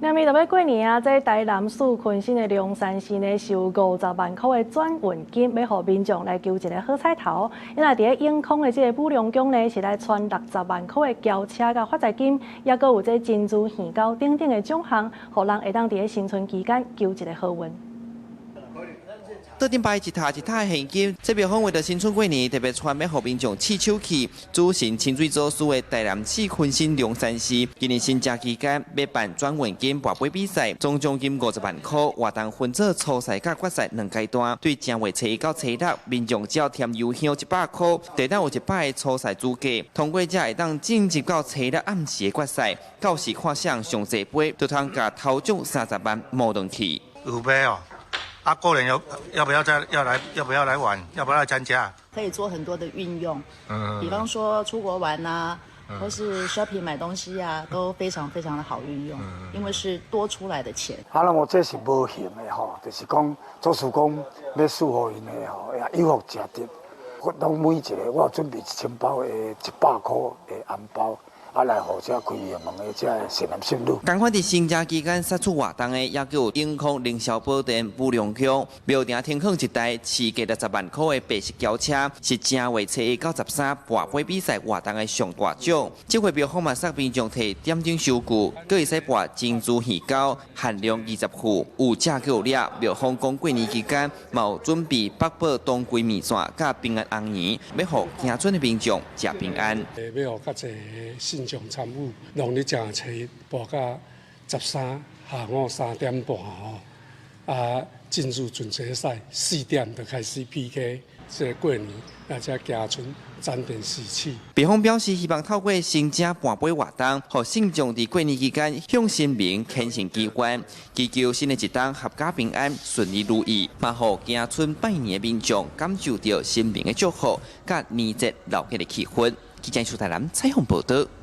今日要过年啊，在台南市昆新的龙山寺呢，收50万块的转运金，要互民众来求一个好彩头。因为伫永康的这个武良宫呢，是来传60万块的轿车甲发财金，也阁有这珍珠现高等等的奖项，互人会当伫新春期间求一个好运。 桌顶摆一沓一沓的现金，这表氛围的新春过年特别传要互民众试手气。主行清水做事的台南市昆新龙山寺，今年新假期间要办转运金博杯比赛，总奖金50万块，活动分做初赛甲决赛2阶段。对正月初1到初6，民众只要添油香100块，得当有1摆的初赛资格。通过者会当晋级到初6暗时的决赛，到时看谁上济杯，就通甲头奖30万摸回去。有杯哦。 过年要不要来玩？要不要来参加？可以做很多的运用，比方说出国玩啊，或是 shopping 买东西啊，都非常非常的好运用，因为是多出来的钱。我这是无形的吼，就是讲做事讲要祝福因的吼，也有福吃得。活动每一个我准备1000包的100块的红包。 来，互这开业门的这善男信女。同款伫新假期间杀出活动的，也有永康凌霄宝殿武良宫庙埕停放一台市价60万块的白色轿车，是正月初1到13博杯比赛活动的上大奖。这回庙方嘛，煞民众摕点钟收据，佫会使博珍珠鱼糕，限量20副，有价佫有量。庙方讲过年期间，嘛有准备北宝当归面线甲平安红圆，要互行村的民众食平安。要互较侪信众参与，农历正初播到13下午3点半吼，进入准决赛4点就开始 PK。这过年大家家村沾点喜气。庙方表示，希望透过新正博杯活动，互信众伫过年期间向神明虔诚祈愿，祈求新的一冬合家平安、顺利如意，嘛互家村拜年的民众感受到神明的祝福，甲年节热闹的气氛。记者苏台南采访报道。